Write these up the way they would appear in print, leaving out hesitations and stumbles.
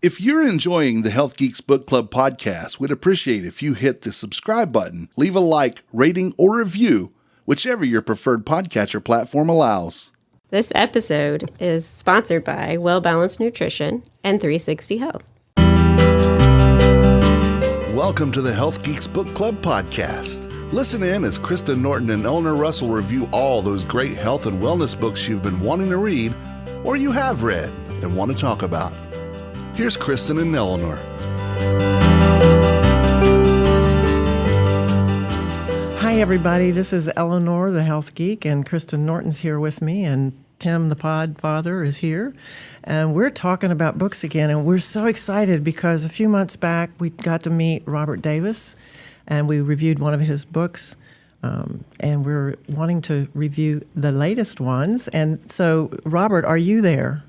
If you're enjoying the Health Geeks Book Club podcast, we'd appreciate if you hit the subscribe button, leave a like, rating, or review, whichever your preferred podcatcher platform allows. This episode is sponsored by Well Balanced Nutrition and 360 Health. Welcome to the Health Geeks Book Club podcast. Listen in as Kristen Norton and Eleanor Russell review all those great health and wellness books you've been wanting to read or you have read and want to talk about. Here's Kristen and Eleanor. Hi, everybody. This is Eleanor, the health geek, and Kristen Norton's here with me, and Tim, the pod father, is here. And we're talking about books again, and we're so excited because a few months back we got to meet Robert Davis, and we reviewed one of his books, and we're wanting to review the latest ones. And so, Robert, are you there?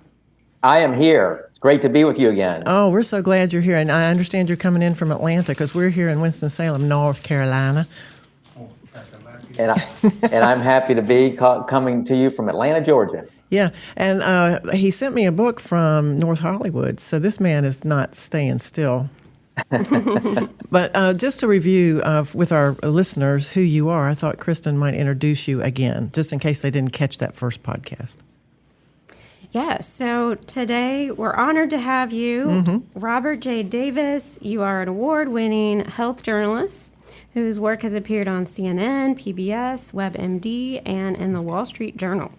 I am here. It's great to be with you again. Oh, we're so glad you're here. And I understand you're coming in from Atlanta because we're here in Winston-Salem, North Carolina. And I'm happy to be coming to you from Atlanta, Georgia. Yeah, and he sent me a book from North Hollywood, so this man is not staying still. But just to review with our listeners who you are, I thought Kristen might introduce you again, just in case they didn't catch that first podcast. Yes, so today we're honored to have you, Robert J. Davis. You are an award-winning health journalist whose work has appeared on CNN, PBS, WebMD, and in the Wall Street Journal.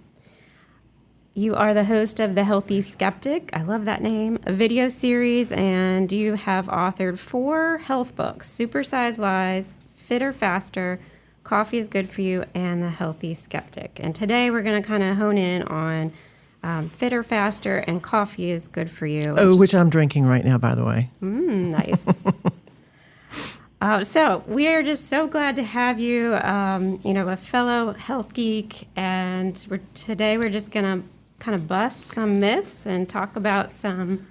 You are the host of The Healthy Skeptic, I love that name, a video series, and you have authored 4 health books, Supersize Lies, Fitter Faster, Coffee is Good for You, and The Healthy Skeptic. And today we're going to kind of hone in on Fitter Faster and Coffee is Good for You. Which I'm drinking right now, by the way. Nice. So we are just so glad to have you, a fellow health geek, and today we're just going to kind of bust some myths and talk about some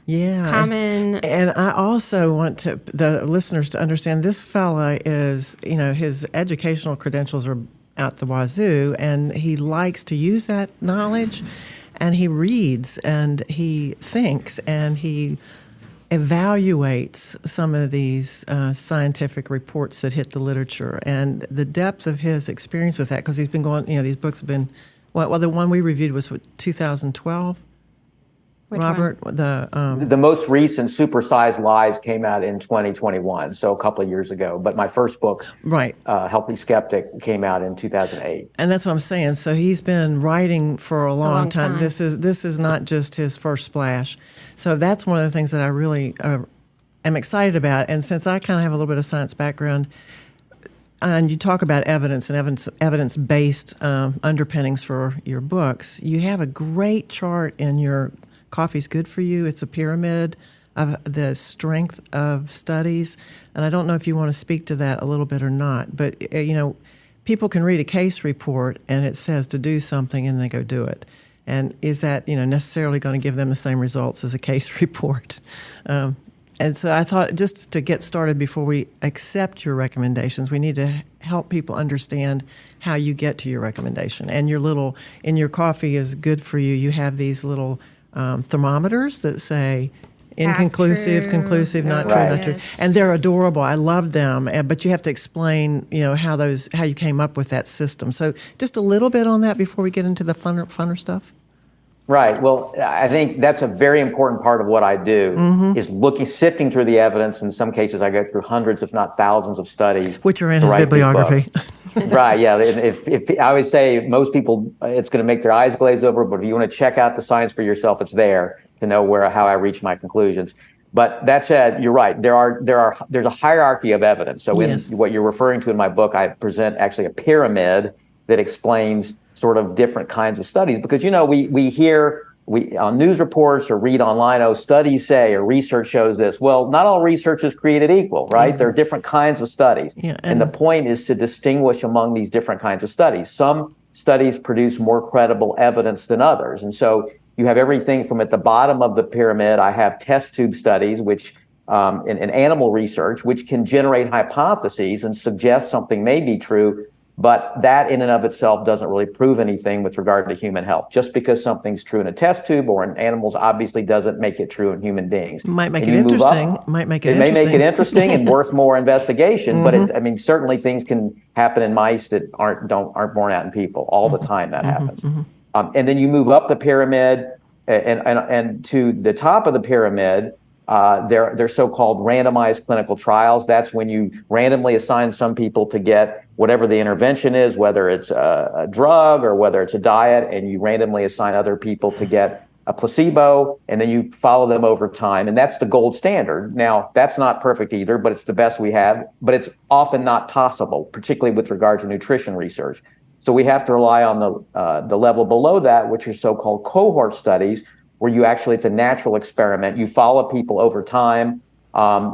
common... And I also want the listeners to understand this fella is, his educational credentials are out the wazoo, and he likes to use that knowledge, and he reads, and he thinks, and he evaluates some of these scientific reports that hit the literature, and the depth of his experience with that, because he's been going, these books have been, the one we reviewed was 2012. Which Robert, one? The most recent Supersize Lies came out in 2021, so a couple of years ago. But my first book, right, Healthy Skeptic, came out in 2008. And that's what I'm saying. So he's been writing for a long time. This is not just his first splash. So that's one of the things that I really am excited about. And since I kind of have a little bit of science background, and you talk about evidence and evidence-based underpinnings for your books, you have a great chart in your Coffee's Good for You. It's a pyramid of the strength of studies. And I don't know if you want to speak to that a little bit or not. But, people can read a case report and it says to do something and they go do it. And is that, necessarily going to give them the same results as a case report? And so I thought just to get started before we accept your recommendations, we need to help people understand how you get to your recommendation. And in your Coffee is Good for You, you have these little thermometers that say inconclusive, conclusive, not true, not true. And they're adorable. I love them. But you have to explain, how you came up with that system. So just a little bit on that before we get into the funner stuff. Right. Well, I think that's a very important part of what I do is sifting through the evidence. In some cases, I go through hundreds, if not thousands, of studies. Which are in his bibliography. Right. Yeah. If I always say most people, it's going to make their eyes glaze over. But if you want to check out the science for yourself, it's there to know how I reach my conclusions. But that said, you're right. There's a hierarchy of evidence. So in what you're referring to in my book, I present actually a pyramid that explains sort of different kinds of studies, because we hear on news reports or read online, studies say or research shows this. Well, not all research is created equal, right? There are different kinds of studies, and the point is to distinguish among these different kinds of studies. Some studies produce more credible evidence than others, and so you have everything from at the bottom of the pyramid. I have test tube studies, which in animal research, which can generate hypotheses and suggest something may be true. But that in and of itself doesn't really prove anything with regard to human health. Just because something's true in a test tube or in animals obviously doesn't make it true in human beings. Might make it interesting. It may make it interesting and worth more investigation. But certainly things can happen in mice that aren't borne out in people all the time. That happens. And then you move up the pyramid, and to the top of the pyramid. They're so-called randomized clinical trials. That's when you randomly assign some people to get whatever the intervention is, whether it's a drug or whether it's a diet, and you randomly assign other people to get a placebo, and then you follow them over time. And that's the gold standard. Now, that's not perfect either, but it's the best we have. But it's often not possible, particularly with regard to nutrition research. So we have to rely on the level below that, which are so-called cohort studies, where it's a natural experiment. You follow people over time,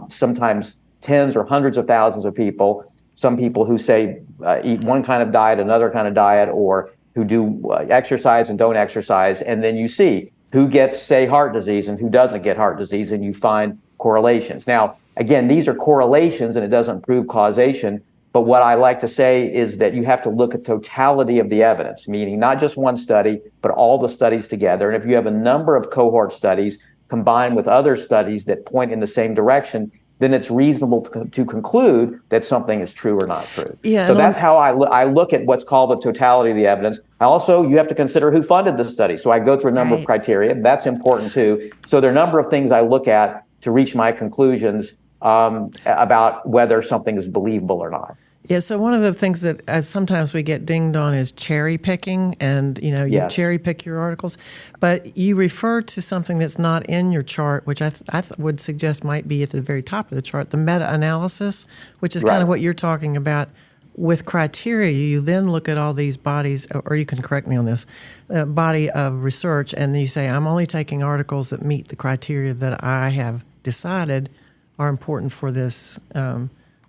sometimes tens or hundreds of thousands of people. Some people who say eat one kind of diet, another kind of diet, or who do exercise and don't exercise. And then you see who gets, say, heart disease and who doesn't get heart disease, and you find correlations. Now, again, these are correlations and it doesn't prove causation. But what I like to say is that you have to look at totality of the evidence, meaning not just one study, but all the studies together. And if you have a number of cohort studies combined with other studies that point in the same direction, then it's reasonable to conclude that something is true or not true. So that's how I look at what's called the totality of the evidence. You have to consider who funded the study. So I go through a number of criteria. That's important too. So there are a number of things I look at to reach my conclusions about whether something is believable or not. Yeah, so one of the things that sometimes we get dinged on is cherry picking, and you cherry pick your articles, but you refer to something that's not in your chart, which I would suggest might be at the very top of the chart, the meta-analysis, which is kind of what you're talking about. With criteria, you then look at all these bodies, or you can correct me on this, body of research, and then you say, I'm only taking articles that meet the criteria that I have decided are important for this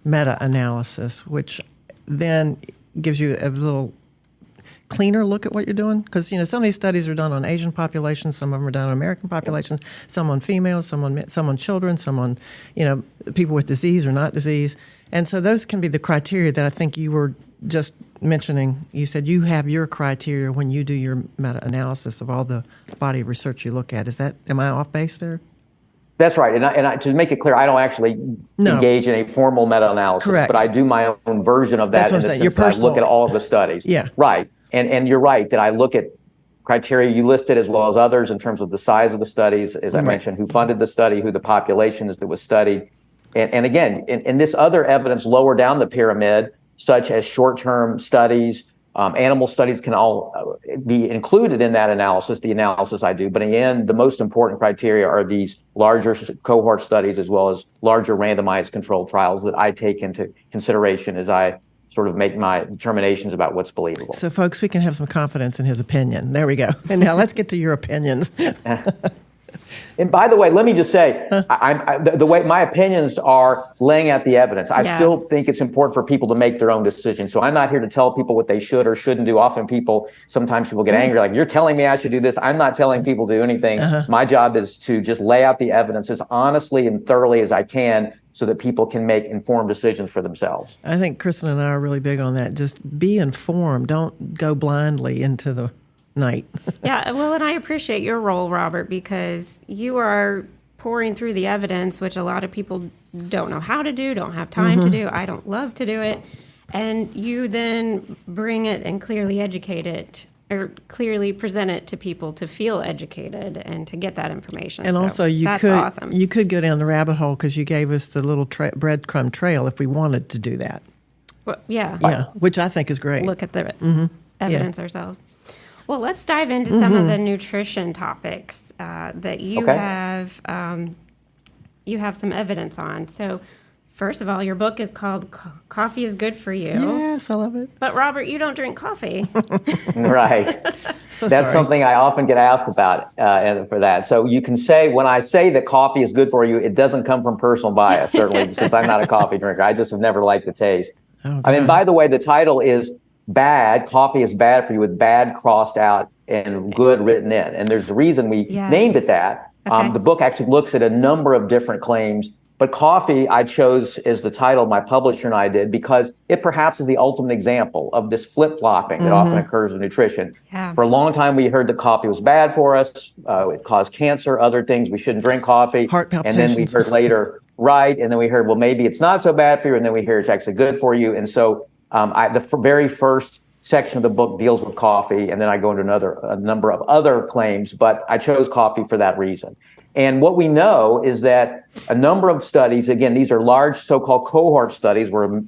meta-analysis, which then gives you a little cleaner look at what you're doing. Because, some of these studies are done on Asian populations, some of them are done on American populations, some on females, some on children, some on, people with disease or not disease. And so those can be the criteria that I think you were just mentioning. You said you have your criteria when you do your meta-analysis of all the body of research you look at. Am I off base there? That's right. And to make it clear, I don't actually engage in a formal meta-analysis, Correct. But I do my own version of that. That's what I'm saying. Your personal. I look at all of the studies. Yeah. Right. And you're right that I look at criteria you listed as well as others in terms of the size of the studies, as I mentioned, who funded the study, who the population is that was studied. And again, in this other evidence lower down the pyramid, such as short-term studies, animal studies can all be included in that analysis, the analysis I do. But in the end, the most important criteria are these larger cohort studies as well as larger randomized controlled trials that I take into consideration as I sort of make my determinations about what's believable. So, folks, we can have some confidence in his opinion. There we go. And now let's get to your opinions. And by the way, let me just say, the way my opinions are laying out the evidence. I still think it's important for people to make their own decisions. So I'm not here to tell people what they should or shouldn't do. Sometimes people get angry, like, you're telling me I should do this. I'm not telling people to do anything. My job is to just lay out the evidence as honestly and thoroughly as I can so that people can make informed decisions for themselves. I think Kristen and I are really big on that. Just be informed. Don't go blindly into the night. Yeah, well, and I appreciate your role, Robert, because you are pouring through the evidence, which a lot of people don't know how to do, don't have time to do. I don't love to do it. And you then bring it and clearly educate it, or clearly present it to people to feel educated and to get that information. And so also, you could go down the rabbit hole because you gave us the little breadcrumb trail if we wanted to do that. Well, yeah. Yeah, which I think is great. Look at the evidence ourselves. Well, let's dive into some of the nutrition topics that you have. You have some evidence on. So, first of all, your book is called "Coffee is Good for You." Yes, I love it. But Robert, you don't drink coffee. Right. That's something I often get asked about for that. So you can say, when I say that coffee is good for you, it doesn't come from personal bias, certainly, since I'm not a coffee drinker. I just have never liked the taste. Oh, I mean, by the way, the title is bad. Coffee is bad for you, with bad crossed out and good written in. And there's a reason we named it that. The book actually looks at a number of different claims But coffee, I chose as the title my publisher and I did because it perhaps is the ultimate example of this flip-flopping that often occurs in nutrition. Yeah. For a long time, we heard that coffee was bad for us. It caused cancer, other things. We shouldn't drink coffee. Heart And then we palpitations. heard later, right. And then we heard, well, maybe it's not so bad for you. And then we hear it's actually good for you. And so the very first section of the book deals with coffee. And then I go into a number of other claims, but I chose coffee for that reason. And what we know is that a number of studies, again, these are large so-called cohort studies where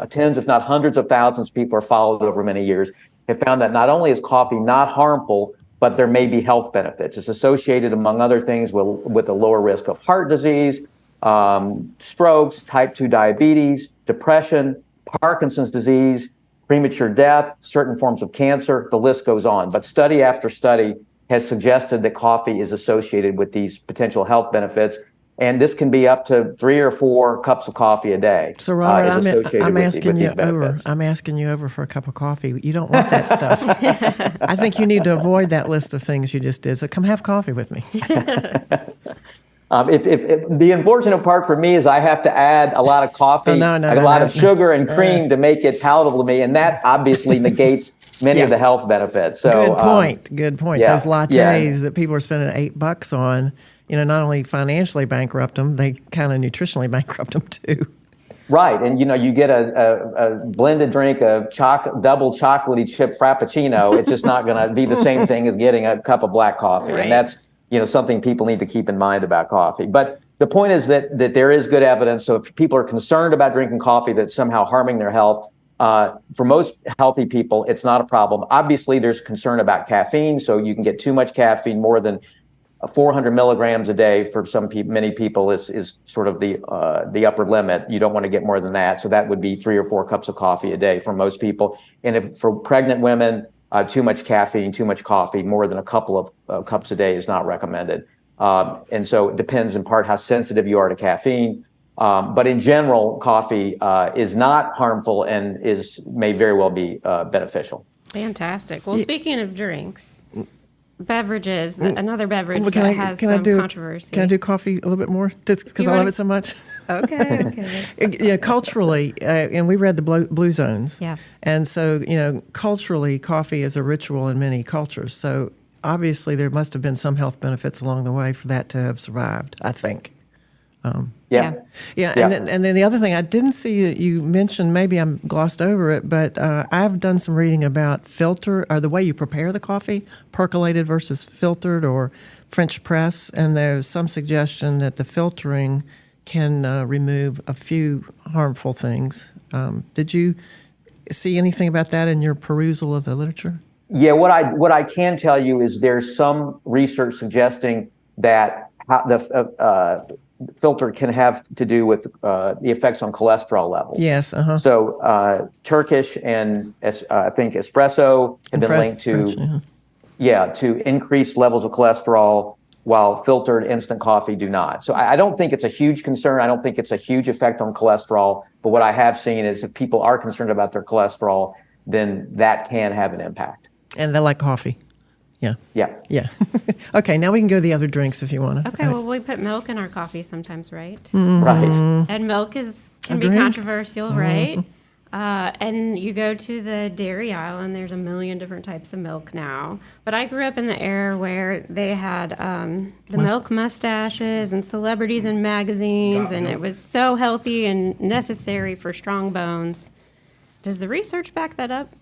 tens, if not hundreds of thousands of people are followed over many years, have found that not only is coffee not harmful, but there may be health benefits. It's associated, among other things, with a lower risk of heart disease, strokes, type 2 diabetes, depression, Parkinson's disease, premature death, certain forms of cancer, the list goes on. But study after study has suggested that coffee is associated with these potential health benefits. And this can be up to 3 or 4 cups of coffee a day. So, Robert, I'm asking you over. I'm asking you over for a cup of coffee. You don't want that stuff. I think you need to avoid that list of things you just did. So come have coffee with me. If the unfortunate part for me is I have to add a lot of coffee, a lot of sugar and cream to make it palatable to me, and that obviously negates many of the health benefits. So good point. Good point. Yeah, Those lattes that people are spending $8 on, not only financially bankrupt them, they kind of nutritionally bankrupt them too. Right, and you get a blended drink of double chocolatey chip frappuccino. It's just not going to be the same thing as getting a cup of black coffee, and that's something people need to keep in mind about coffee. But the point is that there is good evidence. So if people are concerned about drinking coffee that's somehow harming their health, for most healthy people, it's not a problem. Obviously, there's concern about caffeine. So you can get too much caffeine, more than 400 milligrams a day for many people is sort of the upper limit. You don't want to get more than that. So that would be 3 or 4 cups of coffee a day for most people. And if for pregnant women, too much caffeine, too much coffee, more than a couple of cups a day is not recommended. And so it depends in part how sensitive you are to caffeine. But in general, coffee is not harmful and may very well be beneficial. Fantastic. Well, speaking of drinks, beverages, another beverage that has some controversy. Can I do coffee a little bit more? Just because I love it so much. Okay. Culturally, and we read the Blue Zones. Yeah. And so, culturally, coffee is a ritual in many cultures. So obviously, there must have been some health benefits along the way for that to have survived, I think. Yeah. And then the other thing, I didn't see that you mentioned, maybe I glossed over it, but I've done some reading about filter, or the way you prepare the coffee, percolated versus filtered or French press, and there's some suggestion that the filtering can remove a few harmful things. Did you see anything about that in your perusal of the literature? Yeah, what I can tell you is there's some research suggesting that the filter can have to do with the effects on cholesterol levels. Yes. So Turkish and I think espresso have been linked to to increased levels of cholesterol, while filtered instant coffee do not. So I don't think it's a huge concern. I don't think it's a huge effect on cholesterol. But what I have seen is if people are concerned about their cholesterol, then that can have an impact. And they like coffee. Yeah. Okay, now we can go to the other drinks if you want to. Okay, well, we put milk in our coffee sometimes, right? Mm-hmm. Right. And milk can be controversial, right? And you go to the dairy aisle, and there's a million different types of milk now. But I grew up in the era where they had the milk mustaches and celebrities in magazines, and it was so healthy and necessary for strong bones. Does the research back that up?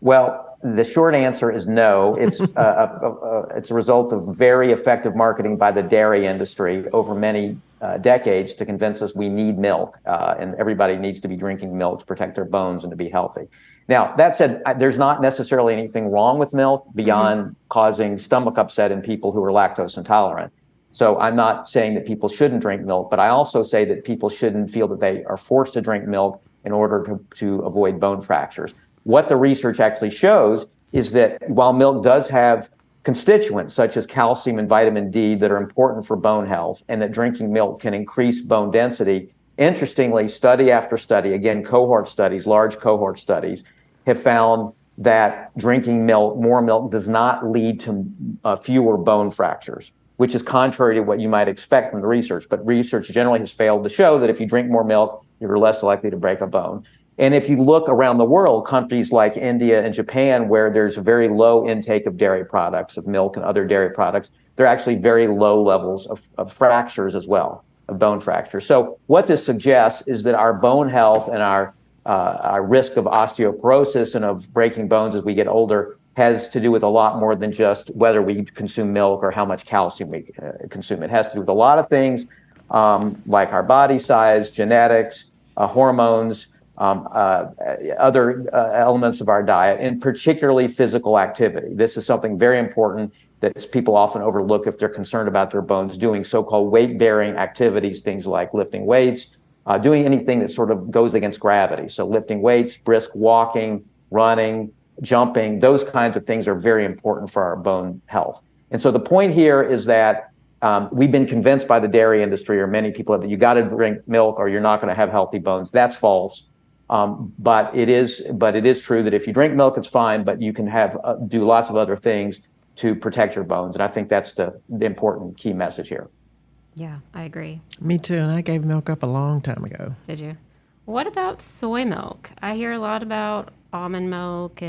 Well, the short answer is no. It's it's a result of very effective marketing by the dairy industry over many decades to convince us we need milk, and everybody needs to be drinking milk to protect their bones and to be healthy. Now, that said, there's not necessarily anything wrong with milk beyond causing stomach upset in people who are lactose intolerant. So I'm not saying that people shouldn't drink milk, but I also say that people shouldn't feel that they are forced to drink milk in order to avoid bone fractures. What the research actually shows is that while milk does have constituents such as calcium and vitamin D that are important for bone health, and that drinking milk can increase bone density, interestingly, study after study, again, large cohort studies, have found that drinking more milk does not lead to fewer bone fractures. which is contrary to what you might expect from the research. But research generally has failed to show that if you drink more milk, you're less likely to break a bone. And if you look around the world, countries like India and Japan, where there's a very low intake of dairy products, of milk and other dairy products, there are actually very low levels of fractures as well, of bone fractures. So what this suggests is that our bone health and our risk of osteoporosis and of breaking bones as we get older has to do with a lot more than just whether we consume milk or how much calcium we consume. It has to do with a lot of things like our body size, genetics, hormones, other elements of our diet, and particularly physical activity. This is something very important that people often overlook if they're concerned about their bones, doing so-called weight-bearing activities, things like lifting weights, doing anything that sort of goes against gravity. So lifting weights, brisk walking, running, jumping, those kinds of things are very important for our bone health. And so the point here is that we've been convinced by the dairy industry, or many people, that you got to drink milk or you're not going to have healthy bones. That's false. But it is true that if you drink milk, it's fine, but you can do lots of other things to protect your bones. And I think that's the important key message here. Yeah, I agree. Me too, and I gave milk up a long time ago. Did you? What about soy milk? I hear a lot about almond milk,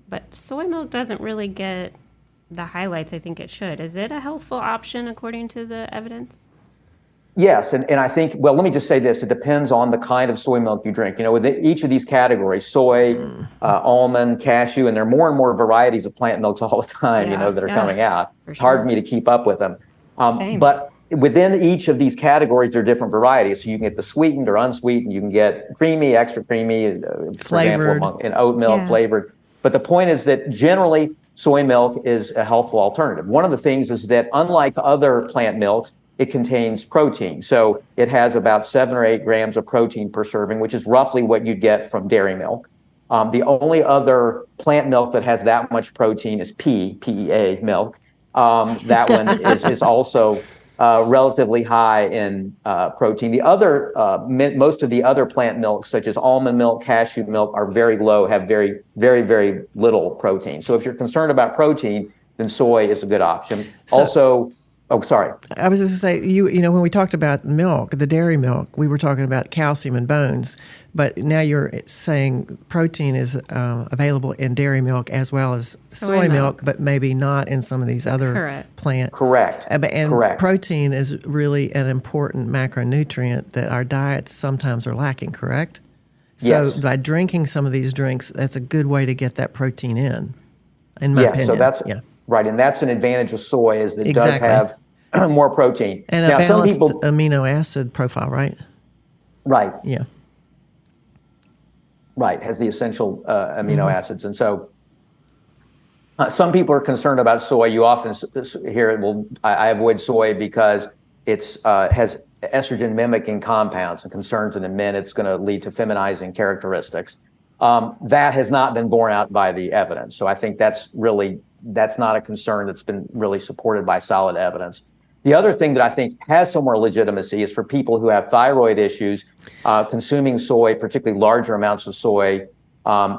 but soy milk doesn't really get the highlights I think it should. Is it a healthful option according to the evidence? Yes, and I think, well, let me just say this. It depends on the kind of soy milk you drink. You know, with each of these categories, soy, almond, cashew, and there are more and more varieties of plant milks all the time, that are coming out. It's hard for me to keep up with them. But within each of these categories, there are different varieties. So you can get the sweetened or unsweetened. You can get creamy, extra creamy, for example, in oat milk, flavored. But the point is that generally, soy milk is a healthful alternative. One of the things is that unlike other plant milks, it contains protein. So it has about 7 or 8 grams of protein per serving, which is roughly what you'd get from dairy milk. The only other plant milk that has that much protein is PEA milk. That one is also relatively high in protein. The other, most of the other plant milks, such as almond milk, cashew milk, are very low, have very, very, very little protein. So if you're concerned about protein, then soy is a good option. Oh, sorry. I was just going to say, when we talked about milk, the dairy milk, we were talking about calcium and bones, but now you're saying protein is available in dairy milk as well as soy milk, but maybe not in some of these other plant. Correct. Correct. Protein is really an important macronutrient that our diets sometimes are lacking, correct? Yes. So by drinking some of these drinks, that's a good way to get that protein in my opinion. So that's right, and that's an advantage of soy, is that it does have more protein. And a balanced amino acid profile, right? Right. Yeah. Right, has the essential amino acids. And so some people are concerned about soy. You often hear it, well, I avoid soy because it has estrogen mimicking compounds, and concerns that in men it's going to lead to feminizing characteristics. That has not been borne out by the evidence. So I think that's not a concern that's been really supported by solid evidence. The other thing that I think has some more legitimacy is for people who have thyroid issues. Consuming soy, particularly larger amounts of soy,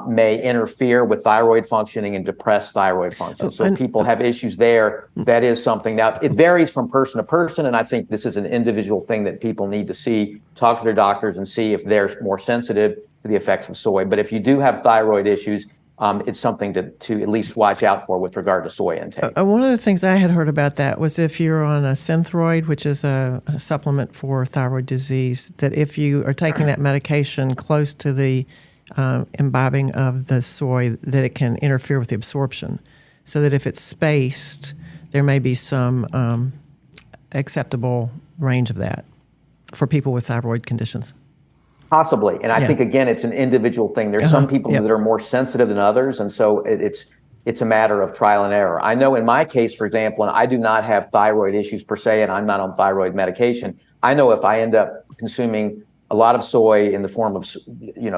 may interfere with thyroid functioning and depress thyroid function. So people have issues there. That is something. Now, it varies from person to person, and I think this is an individual thing that people need to talk to their doctors and see if they're more sensitive to the effects of soy. But if you do have thyroid issues, it's something to at least watch out for with regard to soy intake. One of the things I had heard about that was if you're on a Synthroid, which is a supplement for thyroid disease, that if you are taking that medication close to the imbibing of the soy, that it can interfere with the absorption. So that if it's spaced, there may be some acceptable range of that for people with thyroid conditions. Possibly. And I think, again, it's an individual thing. There's some people that are more sensitive than others, and so it's a matter of trial and error. I know in my case, for example, and I do not have thyroid issues per se, and I'm not on thyroid medication. I know if I end up consuming a lot of soy in the form of,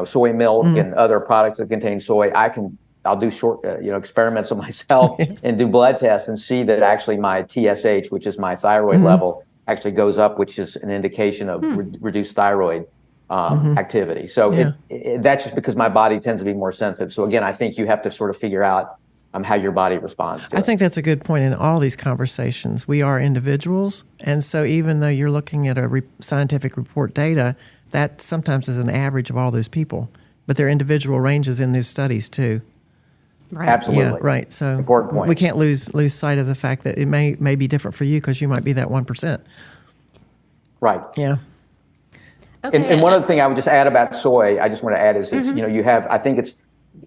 soy milk and other products that contain soy, I'll do short, experiments on myself and do blood tests and see that actually my TSH, which is my thyroid level, actually goes up, which is an indication of reduced thyroid activity. So that's just because my body tends to be more sensitive. So again, I think you have to sort of figure out how your body responds to I it. think that's a good point in all these conversations. We are individuals, and so even though you're looking at a scientific report data, that sometimes is an average of all those people, but there are individual ranges in those studies too. Right. Absolutely. Yeah, right. So Important point. we can't lose sight of the fact that it may be different for you because you might be that 1%. Right. Yeah. Okay. And one other thing I would just add about soy, I just want to add is you have, I think it's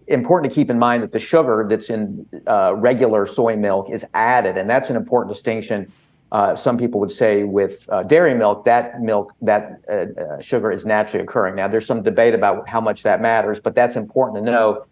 important to keep in mind that the sugar that's in regular soy milk is added, and that's an important distinction. Some people would say with dairy milk, that sugar is naturally occurring. Now, there's some debate about how much that matters, but that's important to know.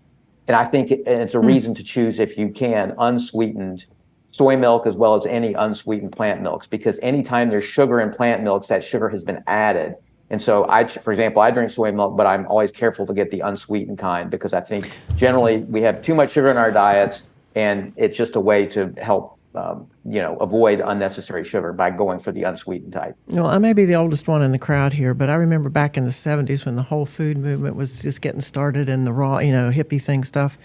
And I think it's a reason to choose, if you can, unsweetened soy milk as well as any unsweetened plant milks, because anytime there's sugar in plant milks, that sugar has been added. And so for example, I drink soy milk, but I'm always careful to get the unsweetened kind, because I think generally we have too much sugar in our diets, and it's just a way to help avoid unnecessary sugar by going for the unsweetened type. Well, I may be the oldest one in the crowd here, but I remember back in the 70s when the whole food movement was just getting started and the raw, hippie thing stuff.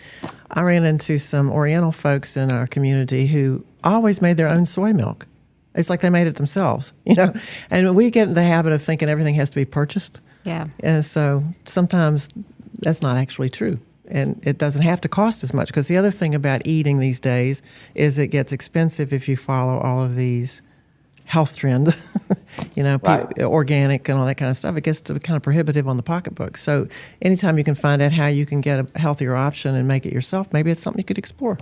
I ran into some Oriental folks in our community who always made their own soy milk. It's like they made it themselves, And we get in the habit of thinking everything has to be purchased. Yeah. And so sometimes that's not actually true. And it doesn't have to cost as much, because the other thing about eating these days is it gets expensive if you follow all of these health trends, Right. Organic and all that kind of stuff. It gets to be kind of prohibitive on the pocketbook. So anytime you can find out how you can get a healthier option and make it yourself, maybe it's something you could explore.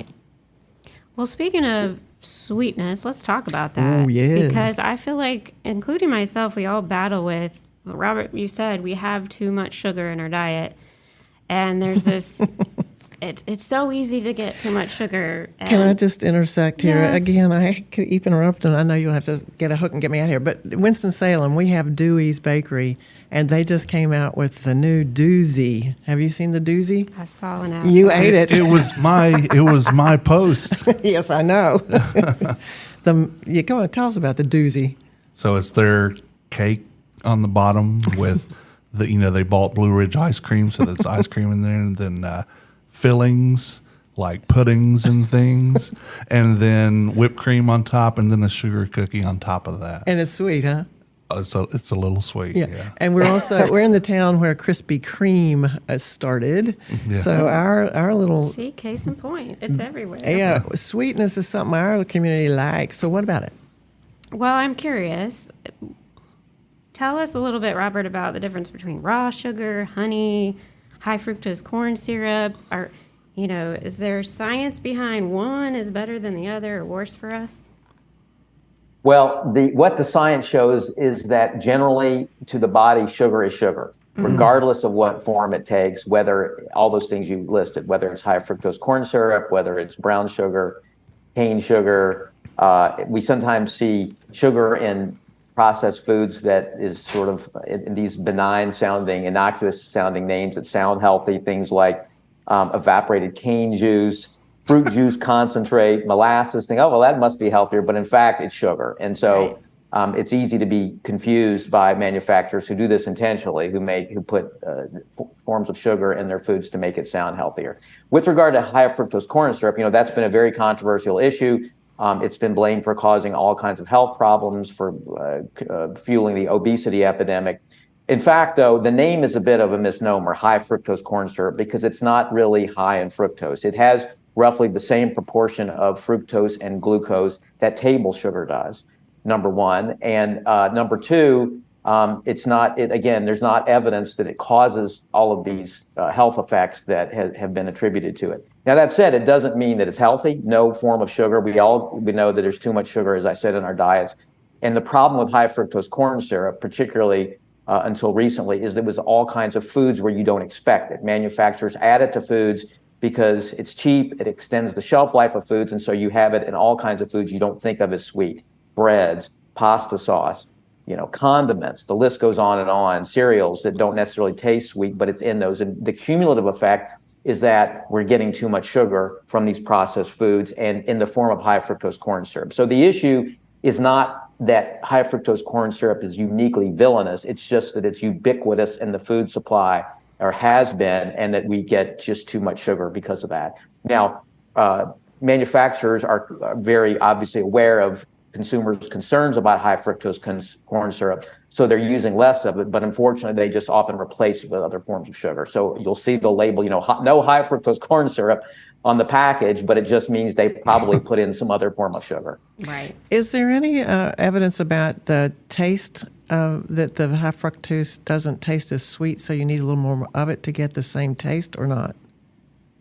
Well, speaking of sweetness, let's talk about that. Oh, yes. Because I feel like, including myself, we all battle with, Robert, you said we have too much sugar in our diet. And there's this, it's so easy to get too much sugar. Can I just intersect here? Yes. Again, I could keep interrupting. I know you'll have to get a hook and get me out of here. But Winston-Salem, we have Dewey's Bakery, and they just came out with the new doozy. Have you seen the doozy? I saw an ad. You ate it. It was my post. Yes, I know. You go and tell us about the doozy. So it's their cake on the bottom with they bought Blue Ridge ice cream, so that's ice cream in there, and then fillings like puddings and things, and then whipped cream on top, and then a sugar cookie on top of that. And it's sweet, huh? So it's a little sweet. Yeah. And we're in the town where Krispy Kreme started. Yeah. So our little See, case in point, it's everywhere. yeah, sweetness is something our community likes. So what about it? Well, I'm curious. Tell us a little bit, Robert, about the difference between raw sugar, honey, high fructose corn syrup. Is there science behind one is better than the other or worse for us? Well, what the science shows is that generally to the body, sugar is sugar, regardless of what form it takes, whether all those things you listed, whether it's high fructose corn syrup, whether it's brown sugar, cane sugar. We sometimes see sugar in processed foods that is sort of in these benign sounding, innocuous sounding names that sound healthy, things like evaporated cane juice, fruit juice concentrate, molasses, that must be healthier, but in fact it's sugar. And so it's easy to be confused by manufacturers who do this intentionally, who put forms of sugar in their foods to make it sound healthier. With regard to high fructose corn syrup, that's been a very controversial issue. It's been blamed for causing all kinds of health problems, for fueling the obesity epidemic. In fact, though, the name is a bit of a misnomer, high fructose corn syrup, because it's not really high in fructose. It has roughly the same proportion of fructose and glucose that table sugar does, number one. And number two, there's not evidence that it causes all of these health effects that have been attributed to it. Now, that said, it doesn't mean that it's healthy. No form of sugar. We know that there's too much sugar, as I said, in our diets. And the problem with high fructose corn syrup, particularly until recently, is there was all kinds of foods where you don't expect it. Manufacturers add it to foods because it's cheap. It extends the shelf life of foods. And so you have it in all kinds of foods you don't think of as sweet. Breads, pasta sauce, condiments, the list goes on, cereals that don't necessarily taste sweet, but it's in those. And the cumulative effect is that we're getting too much sugar from these processed foods and in the form of high fructose corn syrup. So the issue is not that high fructose corn syrup is uniquely villainous. It's just that it's ubiquitous in the food supply, or has been, and that we get just too much sugar because of that. Now, manufacturers are very obviously aware of consumers' concerns about high fructose corn syrup, so they're using less of it. But unfortunately, they just often replace it with other forms of sugar. So you'll see the label, no high fructose corn syrup on the package, but it just means they probably put in some other form of sugar. Right. Is there any evidence about the taste that the high fructose doesn't taste as sweet, so you need a little more of it to get the same taste, or not?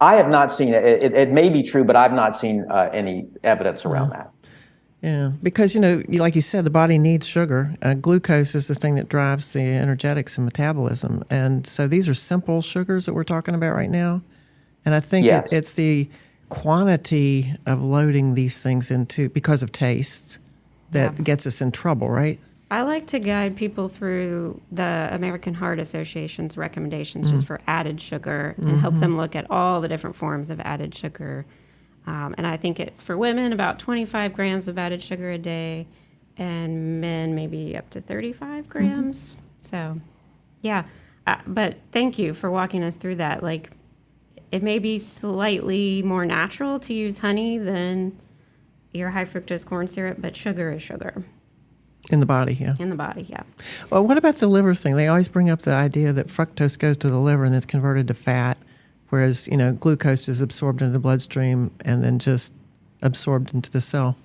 I have not seen it. It may be true, but I've not seen any evidence around that. Yeah, because, like you said, the body needs sugar. Glucose is the thing that drives the energetics and metabolism. And so these are simple sugars that we're talking about right now. And I think Yes. it's the quantity of loading these things into, because of taste, that gets us in trouble, right? I like to guide people through the American Heart Association's recommendations just for added sugar and help them look at all the different forms of added sugar. And I think it's for women about 25 grams of added sugar a day, and men maybe up to 35 grams. So, yeah. But thank you for walking us through that. Like, it may be slightly more natural to use honey than your high fructose corn syrup, but sugar is sugar. In the body, yeah. In the body, yeah. Well, what about the liver thing? They always bring up the idea that fructose goes to the liver and it's converted to fat, whereas, glucose is absorbed into the bloodstream and then just absorbed into the cell.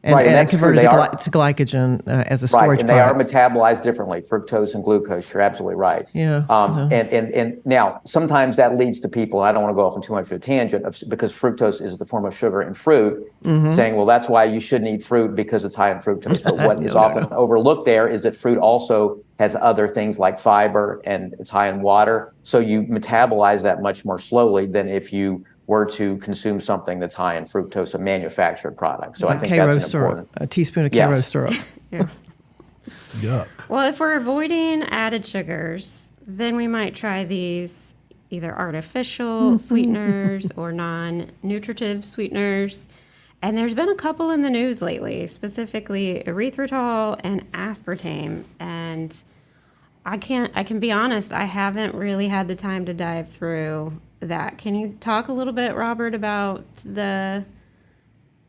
And, Right, and and that's true. converted They to glycogen as a storage Right, and they are product. metabolized differently, fructose and glucose. You're absolutely right. Yeah, And now, sometimes that leads to people, I don't want to go off on too much of a tangent, because fructose is the form of sugar in fruit, saying, well, that's why you shouldn't eat fruit because it's high in fructose. But what is often overlooked there is that fruit also has other things like fiber, and it's high in water. So you metabolize that much more slowly than if you were to consume something that's high in fructose, a manufactured product. So like I think K-Rose that's important. syrup, a teaspoon of Yes. K-Rose syrup. Yeah. Yuck. Well, if we're avoiding added sugars, then we might try these either artificial sweeteners or non-nutritive sweeteners. And there's been a couple in the news lately, specifically erythritol and aspartame. And I can be honest, I haven't really had the time to dive through that. Can you talk a little bit, Robert, about the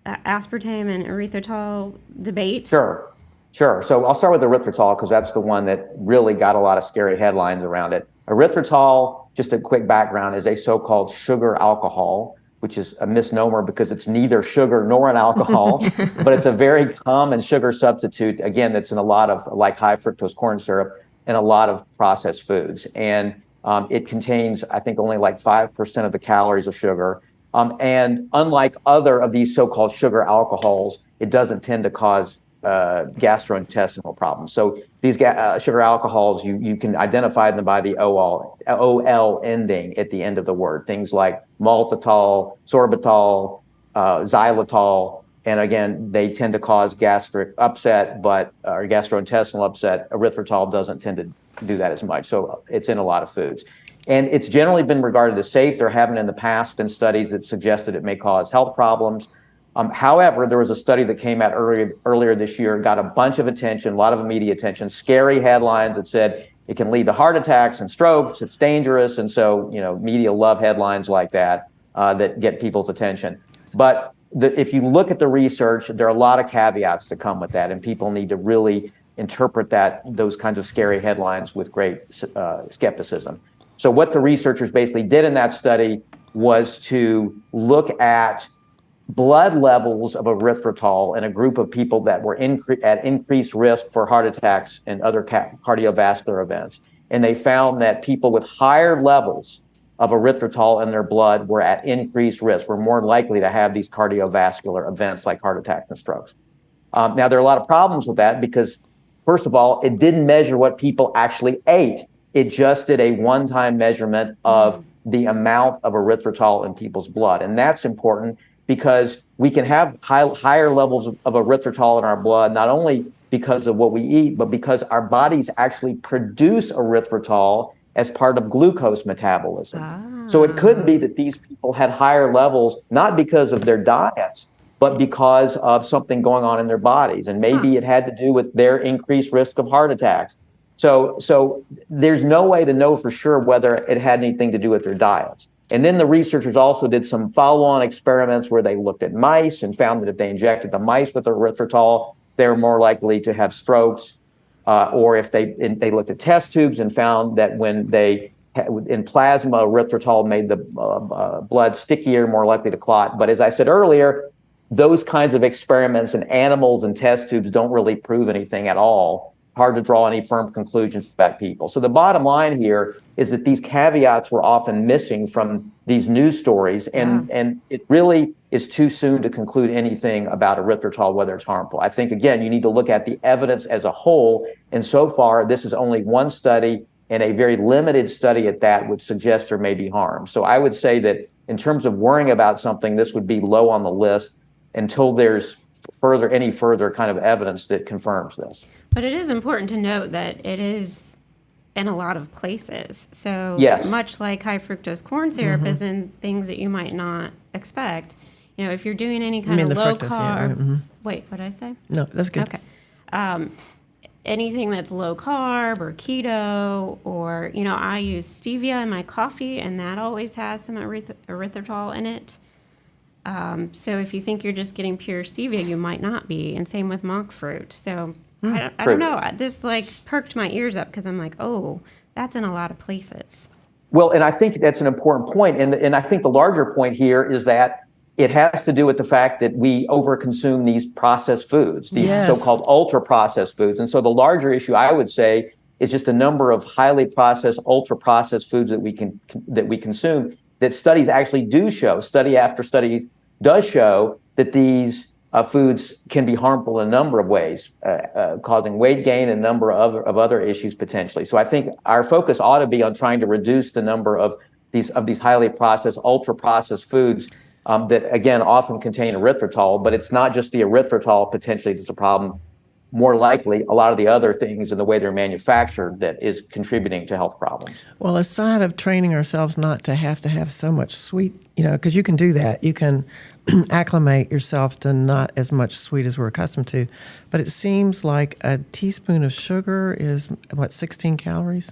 aspartame and erythritol debate? Sure. So I'll start with erythritol because that's the one that really got a lot of scary headlines around it. Erythritol, just a quick background, is a so-called sugar alcohol, which is a misnomer because it's neither sugar nor an alcohol, but it's a very common sugar substitute, again, that's in a lot of, like high fructose corn syrup, in a lot of processed foods. And it contains, I think, only like 5% of the calories of sugar. And unlike other of these so-called sugar alcohols, it doesn't tend to cause gastrointestinal problems. So these sugar alcohols, you can identify them by the OL ending at the end of the word. Things like maltitol, sorbitol, xylitol, and again, they tend to cause gastric upset, or gastrointestinal upset. Erythritol doesn't tend to do that as much. So it's in a lot of foods. And it's generally been regarded as safe. There haven't in the past been studies that suggested it may cause health problems. However, there was a study that came out earlier this year, got a bunch of attention, a lot of media attention, scary headlines that said it can lead to heart attacks and strokes, it's dangerous. And so, media love headlines like that that get people's attention. But if you look at the research, there are a lot of caveats that come with that, and people need to really interpret those kinds of scary headlines with great skepticism. So what the researchers basically did in that study was to look at blood levels of erythritol in a group of people that were at increased risk for heart attacks and other cardiovascular events. And they found that people with higher levels of erythritol in their blood were at increased risk, were more likely to have these cardiovascular events like heart attacks and strokes. Now, there are a lot of problems with that because, first of all, it didn't measure what people actually ate. It just did a one-time measurement of the amount of erythritol in people's blood. And that's important because we can have higher levels of erythritol in our blood, not only because of what we eat, but because our bodies actually produce erythritol as part of glucose metabolism. So it could be that these people had higher levels, not because of their diets, but because of something going on in their bodies. And maybe it had to do with their increased risk of heart attacks. So there's no way to know for sure whether it had anything to do with their diets. And then the researchers also did some follow-on experiments where they looked at mice and found that if they injected the mice with erythritol, they were more likely to have strokes. Or if they looked at test tubes and found that when they in plasma, erythritol made the blood stickier, more likely to clot. But as I said earlier, those kinds of experiments in animals and test tubes don't really prove anything at all. Hard to draw any firm conclusions about people. So the bottom line here is that these caveats were often missing from these news stories, and it really is too soon to conclude anything about erythritol, whether it's harmful. I think, again, you need to look at the evidence as a whole, and so far, this is only one study, and a very limited study at that would suggest there may be harm. So I would say that in terms of worrying about something, this would be low on the list until there's any further kind of evidence that confirms this. But it is important to note that it is in a lot of places. So much like high fructose corn syrup is in things that you might not expect. You know, if you're doing any kind of low carb, wait, what did I say? No, that's good. Okay. Anything that's low carb or keto, or, you know, I use stevia in my coffee, and that always has some erythritol in it. So if you think you're just getting pure stevia, you might not be. And same with monk fruit. So I don't know. This like perked my ears up because I'm like, oh, that's in a lot of places. Well, and I think that's an important point. And I think the larger point here is that it has to do with the fact that we overconsume these processed foods, these so-called ultra-processed foods. And so the larger issue, I would say, is just a number of highly processed, ultra-processed foods that we consume that studies actually do show. Study after study does show that these foods can be harmful in a number of ways, causing weight gain and a number of other issues potentially. So I think our focus ought to be on trying to reduce the number of these highly processed, ultra-processed foods that, again, often contain erythritol. But it's not just the erythritol potentially that's a problem. More likely, a lot of the other things and the way they're manufactured that is contributing to health problems. Well, aside of training ourselves not to have so much sweet, you know, because you can do that. You can acclimate yourself to not as much sweet as we're accustomed to. But it seems like a teaspoon of sugar is, 16 calories?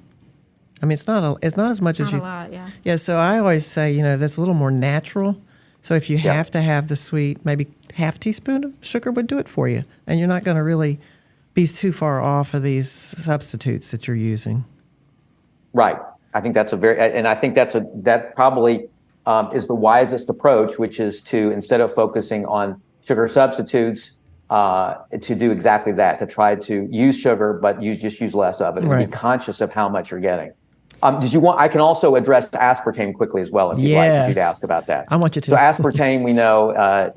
I mean, it's not as much as you... Not a lot, yeah. Yeah, so I always say, you know, that's a little more natural. So if you have to have the sweet, maybe half teaspoon of sugar would do it for you. And you're not going to really be too far off of these substitutes that you're using. Right. I think that's that probably is the wisest approach, which is to, instead of focusing on sugar substitutes, to do exactly that, to try to use sugar, but use less of it and be conscious of how much you're getting. I can also address aspartame quickly as well, if you'd like, if you'd ask about that. I want you to. So aspartame, we know,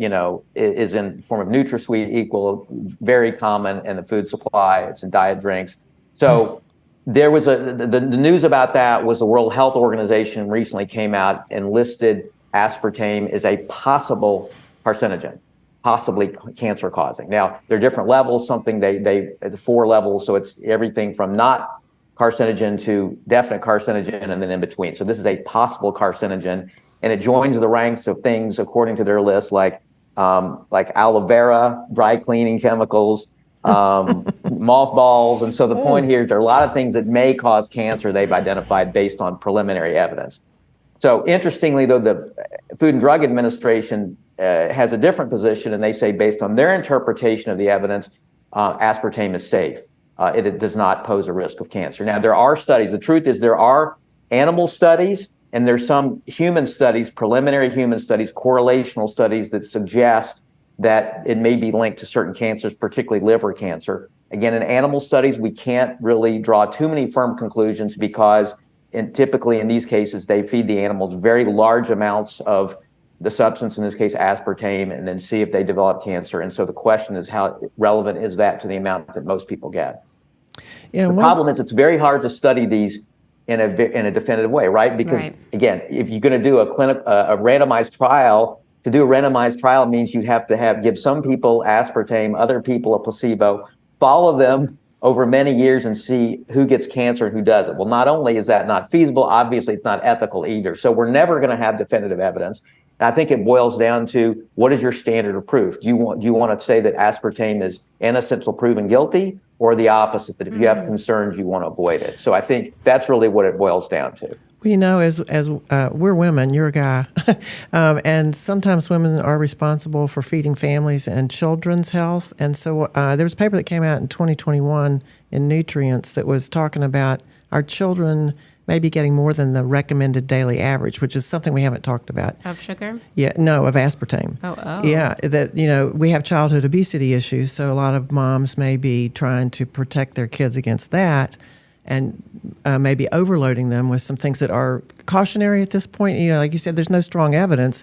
is in the form of NutraSweet equal, very common in the food supply. It's in diet drinks. So there was the news about that was the World Health Organization recently came out and listed aspartame as a possible carcinogen, possibly cancer causing. Now, there are different levels, the 4 levels. So it's everything from not carcinogen to definite carcinogen and then in between. So this is a possible carcinogen, and it joins the ranks of things according to their list like aloe vera, dry cleaning chemicals, mothballs. And so the point here, there are a lot of things that may cause cancer they've identified based on preliminary evidence. So interestingly, though, the Food and Drug Administration has a different position, and they say based on their interpretation of the evidence, aspartame is safe. It does not pose a risk of cancer. Now, there are studies. The truth is there are animal studies, and there's some human studies, preliminary human studies, correlational studies that suggest that it may be linked to certain cancers, particularly liver cancer. Again, in animal studies, we can't really draw too many firm conclusions because typically in these cases, they feed the animals very large amounts of the substance, in this case, aspartame, and then see if they develop cancer. And so the question is, how relevant is that to the amount that most people get? Yeah, the problem is it's very hard to study these in a definitive way, right? Because again, if you're going to do a randomized trial, to do a randomized trial means you have to give some people aspartame, other people a placebo, follow them over many years and see who gets cancer and who doesn't. Well, not only is that not feasible, obviously it's not ethical either. So we're never going to have definitive evidence. And I think it boils down to, what is your standard of proof? Do you want to say that aspartame is innocent till proven guilty, or the opposite, that if you have concerns, you want to avoid it? So I think that's really what it boils down to. Well, as we're women, you're a guy, and sometimes women are responsible for feeding families and children's health. And so there was a paper that came out in 2021 in Nutrients that was talking about our children maybe getting more than the recommended daily average, which is something we haven't talked about. Of sugar? Yeah, no, of aspartame. Oh. Yeah, that, we have childhood obesity issues, so a lot of moms may be trying to protect their kids against that, and maybe overloading them with some things that are cautionary at this point. Like you said, there's no strong evidence.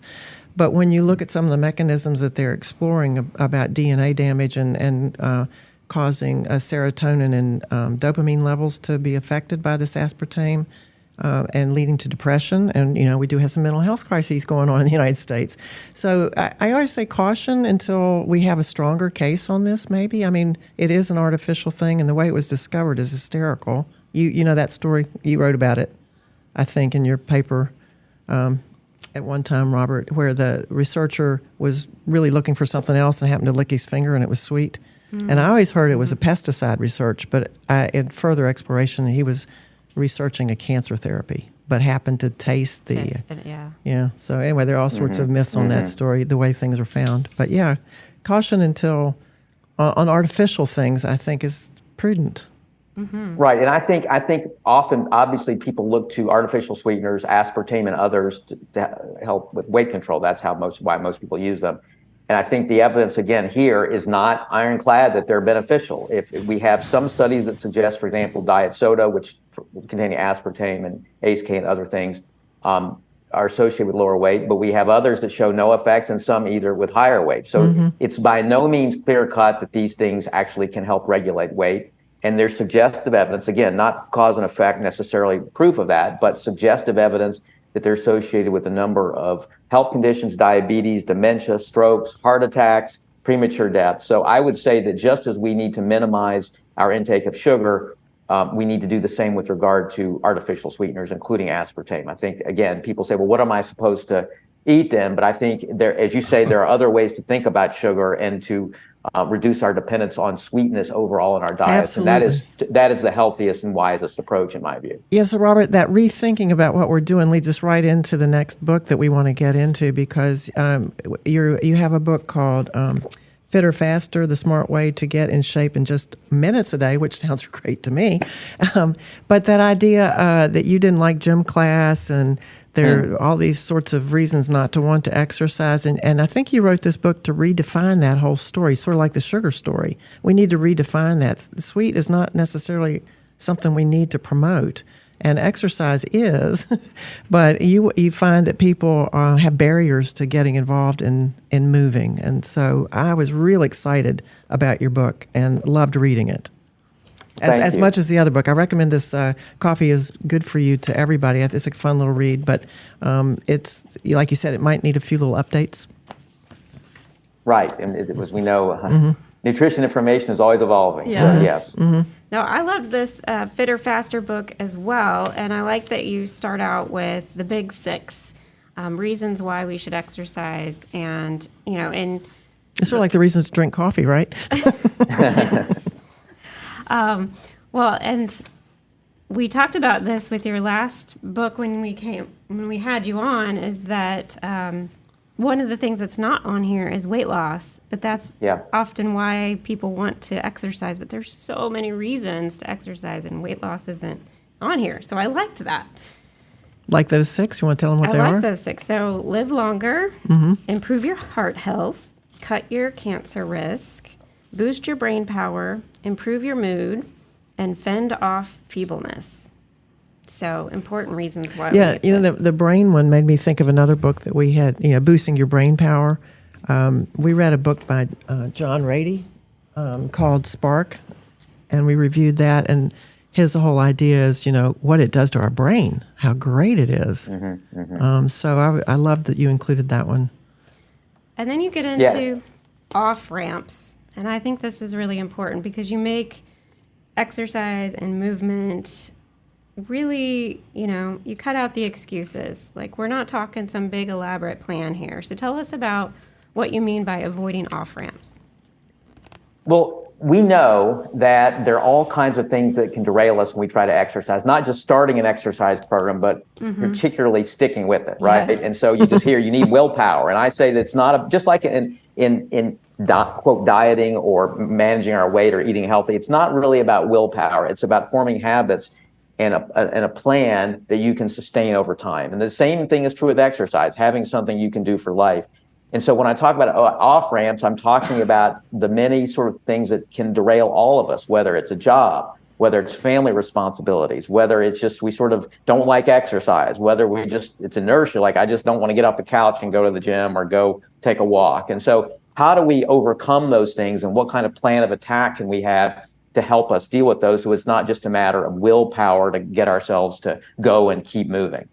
But when you look at some of the mechanisms that they're exploring about DNA damage and causing serotonin and dopamine levels to be affected by this aspartame and leading to depression. And, we do have some mental health crises going on in the United States. So I always say caution until we have a stronger case on this, maybe. I mean, it is an artificial thing, and the way it was discovered is hysterical. You know that story? You wrote about it, I think, in your paper at one time, Robert, where the researcher was really looking for something else and happened to lick his finger and it was sweet. Mm-hmm. And I always heard it was a pesticide research, but in further exploration, he was researching a cancer therapy, but happened to taste the... Yeah. So anyway, there are all sorts of myths on that story, the way things are found. But yeah, caution until on artificial things, I think, is prudent. Mm-hmm. Right, and I think often, obviously, people look to artificial sweeteners, aspartame, and others to help with weight control. That's why most people use them. And I think the evidence, again, here is not ironclad that they're beneficial. If we have some studies that suggest, for example, diet soda, which containing aspartame and ACE and other things, are associated with lower weight, but we have others that show no effects and some either with higher weight. So it's by no means clear-cut that these things actually can help regulate weight. And there's suggestive evidence, again, not cause and effect necessarily proof of that, but suggestive evidence that they're associated with a number of health conditions, diabetes, dementia, strokes, heart attacks, premature death. So I would say that just as we need to minimize our intake of sugar, we need to do the same with regard to artificial sweeteners, including aspartame. I think, again, people say, well, what am I supposed to eat then? But I think as you say, there are other ways to think about sugar and to reduce our dependence on sweetness overall in our diets. Absolutely. And that is the healthiest and wisest approach, in my view. Yeah, so Robert, that rethinking about what we're doing leads us right into the next book that we want to get into, because you have a book called Fitter, Faster, The Smart Way to Get in Shape in Just Minutes a Day, which sounds great to me. But that idea that you didn't like gym class and there are all these sorts of reasons not to want to exercise. And I think you wrote this book to redefine that whole story, sort of like the sugar story. We need to redefine that. Sweet is not necessarily something we need to promote. And exercise is, but you find that people have barriers to getting involved in moving. And so I was real excited about your book and loved reading it. As much as the other book. I recommend this. Coffee is good for you to everybody. It's a fun little read, but it's, like you said, it might need a few little updates. Right, and as we know, nutrition information is always evolving. Yes. So, yes. Mm-hmm. No, I love this Fitter, Faster book as well, and I like that you start out with the big 6 reasons why we should exercise, and and it's sort of like the reasons to drink coffee, right? Well, and we talked about this with your last book when we had you on, is that one of the things that's not on here is weight loss, but that's often why people want to exercise. But there's so many reasons to exercise, and weight loss isn't on here. So I liked that. Like those 6? You want to tell them what they are? I like those 6. So live longer, improve your heart health, cut your cancer risk, boost your brain power, improve your mood, and fend off feebleness. So important reasons why. Yeah, the brain one made me think of another book that we had, boosting your brain power. We read a book by John Rady called Spark, and we reviewed that, and his whole idea is, what it does to our brain, how great it is. So I love that you included that one. And then you get into off-ramps. And I think this is really important because you make exercise and movement really, you cut out the excuses. Like, we're not talking some big elaborate plan here. So tell us about what you mean by avoiding off-ramps. Well, we know that there are all kinds of things that can derail us when we try to exercise, not just starting an exercise program, but particularly sticking with it, right? Yes. And so you just hear you need willpower. And I say that it's not just like in quote dieting or managing our weight or eating healthy. It's not really about willpower. It's about forming habits and a plan that you can sustain over time. And the same thing is true with exercise, having something you can do for life. And so when I talk about off ramps, I'm talking about the many sort of things that can derail all of us, whether it's a job, whether it's family responsibilities, whether it's just we sort of don't like exercise, whether it's inertia, like I just don't want to get off the couch and go to the gym or go take a walk. And so how do we overcome those things, and what kind of plan of attack can we have to help us deal with those, so it's not just a matter of willpower to get ourselves to go and keep moving?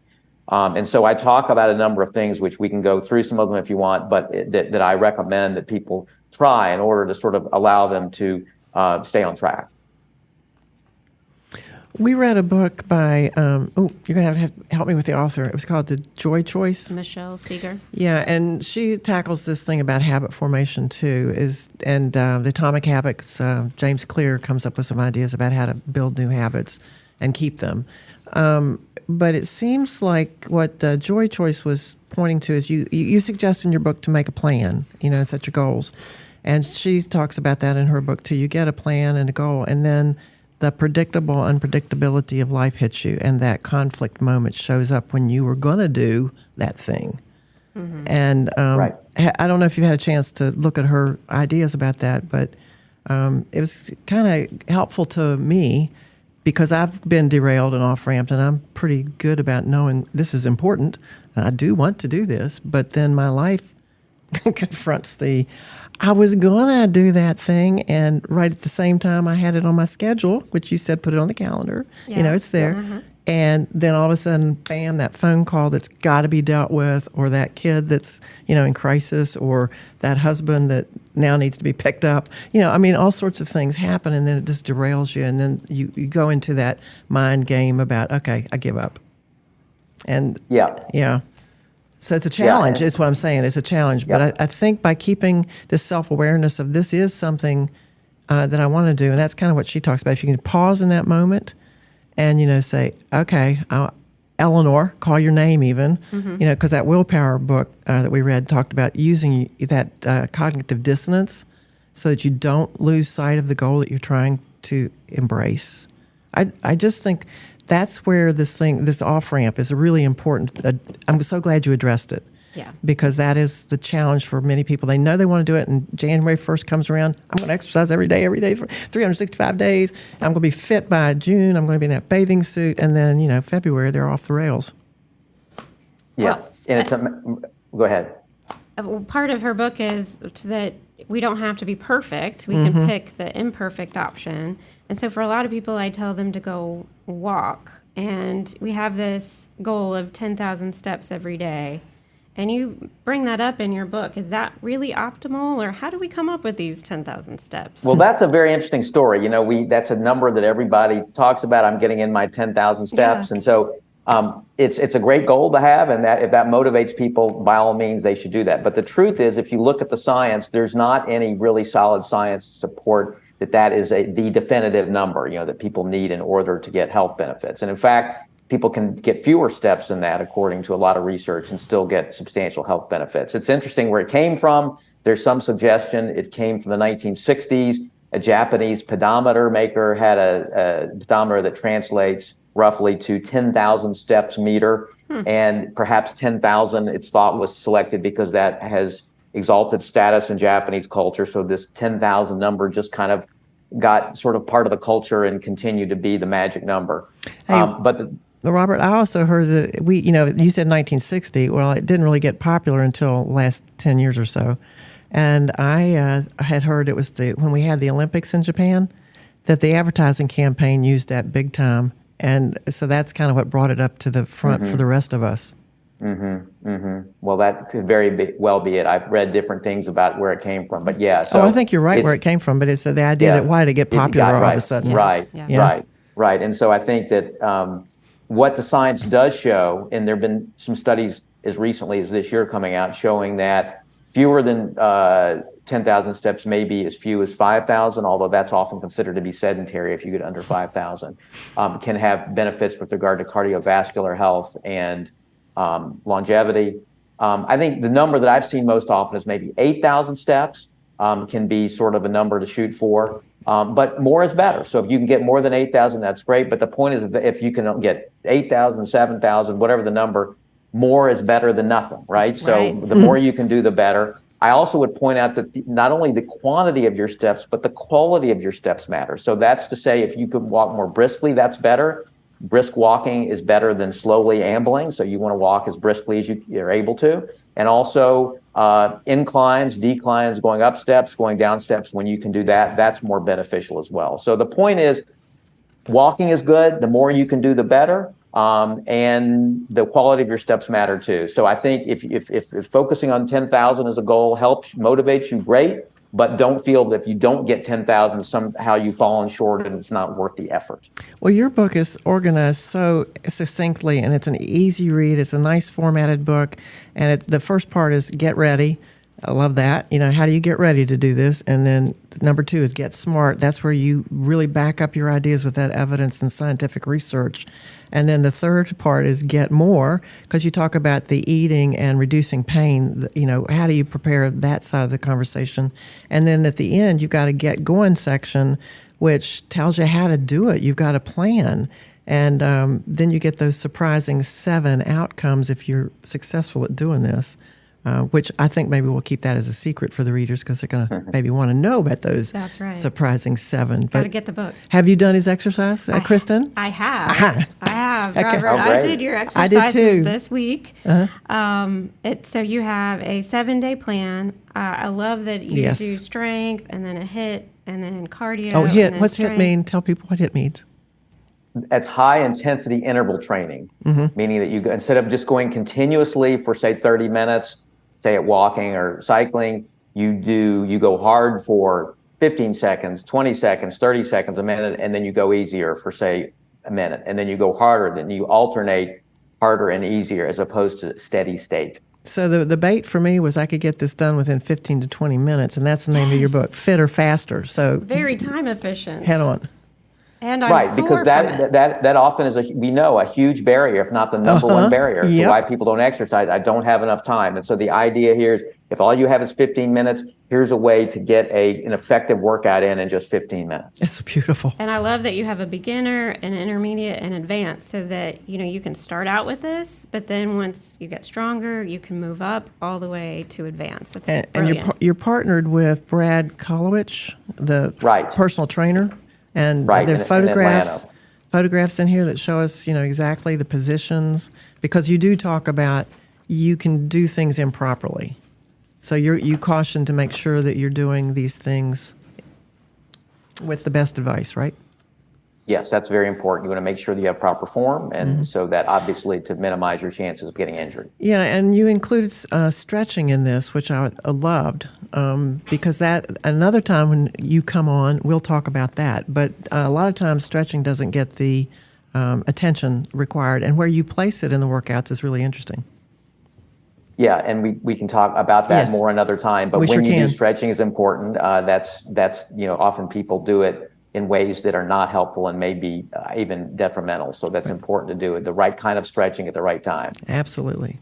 And so I talk about a number of things, which we can go through some of them if you want, but that I recommend that people try in order to sort of allow them to stay on track. We read a book by, you're going to have to help me with the author. It was called The Joy Choice. Michelle Seeger. Yeah, and she tackles this thing about habit formation too. The Atomic Habits, James Clear comes up with some ideas about how to build new habits and keep them. But it seems like what Joy Choice was pointing to is you suggest in your book to make a plan, set your goals. And she talks about that in her book too. You get a plan and a goal, and then the predictable unpredictability of life hits you, and that conflict moment shows up when you were going to do that thing. Mm-hmm. And right. I don't know if you had a chance to look at her ideas about that, but it was kind of helpful to me, because I've been derailed and off-ramped, and I'm pretty good about knowing this is important, and I do want to do this, but then my life confronts I was going to do that thing, and right at the same time I had it on my schedule, which you said put it on the calendar. Yeah. It's there. Mm-hmm. And then all of a sudden, bam, that phone call that's got to be dealt with, or that kid that's, in crisis, or that husband that now needs to be picked up. All sorts of things happen, and then it just derails you. And then you go into that mind game about, okay, I give up. And yeah. So it's a challenge, is what I'm saying. It's a challenge. Yep. But I think by keeping this self-awareness of this is something that I want to do, and that's kind of what she talks about. If you can pause in that moment and, say, okay, Eleanor, call your name even, because that willpower book that we read talked about using that cognitive dissonance so that you don't lose sight of the goal that you're trying to embrace. I just think that's where this off-ramp is really important. I'm so glad you addressed it. Yeah. Because that is the challenge for many people. They know they want to do it, and January 1st comes around. I'm going to exercise every day for 365 days. I'm going to be fit by June. I'm going to be in that bathing suit. And then, February, they're off the rails. Yeah. Well, And go ahead. Part of her book is that we don't have to be perfect. We can pick the imperfect option. And so for a lot of people, I tell them to go walk. And we have this goal of 10,000 steps every day. And you bring that up in your book. Is that really optimal, or how do we come up with these 10,000 steps? Well, that's a very interesting story. That's a number that everybody talks about. I'm getting in my 10,000 steps. Yeah. And so it's a great goal to have, and that if that motivates people, by all means, they should do that. But the truth is, if you look at the science, there's not any really solid science to support that is the definitive number, that people need in order to get health benefits. And in fact, people can get fewer steps than that, according to a lot of research, and still get substantial health benefits. It's interesting where it came from. There's some suggestion it came from the 1960s. A Japanese pedometer maker had a pedometer that translates roughly to 10,000 steps meter, and perhaps 10,000 it's thought was selected because that has exalted status in Japanese culture. So this 10,000 number just kind of got sort of part of the culture and continued to be the magic number. Robert, I also heard that you said 1960. Well, it didn't really get popular until the last 10 years or so. And I had heard it was when we had the Olympics in Japan, that the advertising campaign used that big time. And so that's kind of what brought it up to the front for the rest of us. Well, that could well be it. I've read different things about where it came from, but yeah. So I think you're right where it came from, but it's the idea that why did it get popular all of a sudden? Right. And so I think that what the science does show, and there have been some studies as recently as this year coming out showing that fewer than 10,000 steps, maybe as few as 5,000, although that's often considered to be sedentary if you get under 5,000, can have benefits with regard to cardiovascular health and longevity. I think the number that I've seen most often is maybe 8,000 steps can be sort of a number to shoot for, but more is better. So if you can get more than 8,000, that's great. But the point is that if you can get 8,000, 7,000, whatever the number, more is better than nothing, right? So the more you can do, the better. I also would point out that not only the quantity of your steps, but the quality of your steps matter. So that's to say, if you could walk more briskly, that's better. Brisk walking is better than slowly ambling. So you want to walk as briskly as you're able to. And also inclines, declines, going up steps, going down steps, when you can do that, that's more beneficial as well. So the point is, walking is good. The more you can do, the better. And the quality of your steps matter too. So I think if focusing on 10,000 as a goal helps, motivates you, great. But don't feel that if you don't get 10,000, somehow you've fallen short and it's not worth the effort. Well, your book is organized so succinctly, and it's an easy read. It's a nice formatted book, and the first part is get ready. I love that. How do you get ready to do this? And then number 2 is get smart. That's where you really back up your ideas with that evidence and scientific research. And then the third part is get more, because you talk about the eating and reducing pain. How do you prepare that side of the conversation? And then at the end, you've got a get going section, which tells you how to do it. You've got a plan. And then you get those surprising 7 outcomes if you're successful at doing this. Which I think maybe we'll keep that as a secret for the readers, because they're going to maybe want to know about those surprising 7. Got to get the book. Have you done his exercise, Kristen? I have. I have, Okay. Robert. Oh, I did your exercises I did too. this week. So you have a 7-day plan. I love that you do strength and then a HIIT and then cardio. Oh, HIIT. And then What's strength. HIIT mean? Tell people what HIIT means. It's high intensity interval training, meaning that you instead of just going continuously for say 30 minutes, say at walking or cycling, you go hard for 15 seconds, 20 seconds, 30 seconds, a minute, and then you go easier for say a minute, and then you go harder, then you alternate harder and easier as opposed to steady state. So the bait for me was I could get this done within 15 to 20 minutes, and that's the name of your book, Fitter, Faster. So very time efficient. Head on. And I'm right, sore because from that often is a huge barrier, if not the number one barrier to why people don't exercise. I don't have enough time. And so the idea here is, if all you have is 15 minutes, here's a way to get an effective workout in just 15 minutes. It's beautiful. And I love that you have a beginner, an intermediate, and advanced, so that you can start out with this, but then once you get stronger, you can move up all the way to advanced. That's and you're partnered with Brad Kolowich, the personal trainer. And there are photographs in here that show us, exactly the positions, because you do talk about you can do things improperly. So you caution to make sure that you're doing these things with the best advice, right? Yes, that's very important. You want to make sure that you have proper form, and so that obviously to minimize your chances of getting injured. Yeah, and you included stretching in this, which I loved, because that another time when you come on, we'll talk about that. But a lot of times stretching doesn't get the attention required, and where you place it in the workouts is really interesting. Yeah, and we can talk about that more another time. But when you do stretching is important. That's often people do it in ways that are not helpful and may be even detrimental. So that's important to do it, the right kind of stretching at the right time. Absolutely.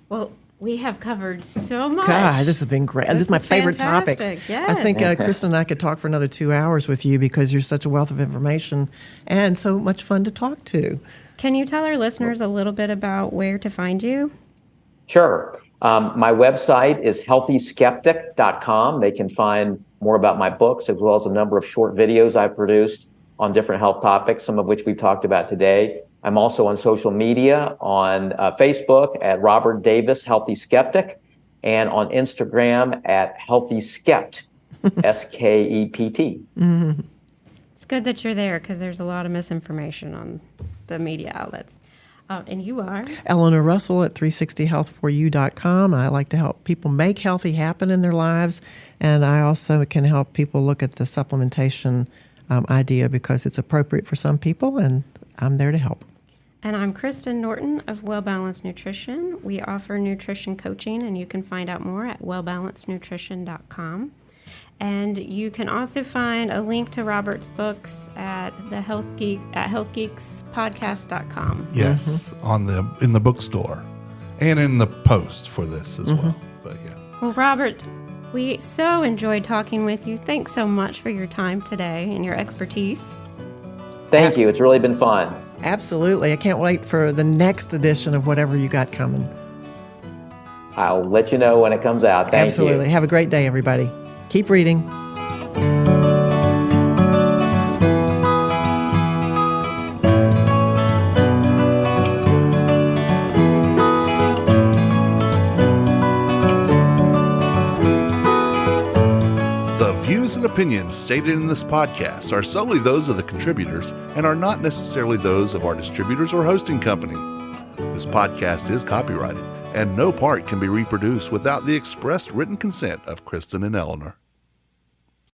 Well, we have covered so much. God, this has been great. This is my favorite fantastic. topics. Yes. I think Kristen and I could talk for another 2 hours with you, because you're such a wealth of information and so much fun to talk to. Can you tell our listeners a little bit about where to find you? Sure. My website is healthyskeptic.com. They can find more about my books, as well as a number of short videos I've produced on different health topics, some of which we've talked about today. I'm also on social media, on Facebook at Robert Davis Healthy Skeptic, and on Instagram at Healthy Skept, SKEPT. Mm-hmm. It's good that you're there, because there's a lot of misinformation on the media outlets. And you are? Eleanor Russell at 360health4u.com. I like to help people make healthy happen in their lives, and I also can help people look at the supplementation idea, because it's appropriate for some people, and I'm there to help. And I'm Kristen Norton of Well Balanced Nutrition. We offer nutrition coaching, and you can find out more at wellbalancednutrition.com. And you can also find a link to Robert's books at healthgeekspodcast.com. Yes, in the bookstore and in the post for this as well. But yeah. Well, Robert, we so enjoyed talking with you. Thanks so much for your time today and your expertise. Thank you. It's really been fun. Absolutely. I can't wait for the next edition of whatever you got coming. I'll let you know when it comes out. Thank you. Absolutely. Have a great day, everybody. Keep reading. The views and opinions stated in this podcast are solely those of the contributors and are not necessarily those of our distributors or hosting company. This podcast is copyrighted, and no part can be reproduced without the expressed written consent of Kristen and Eleanor.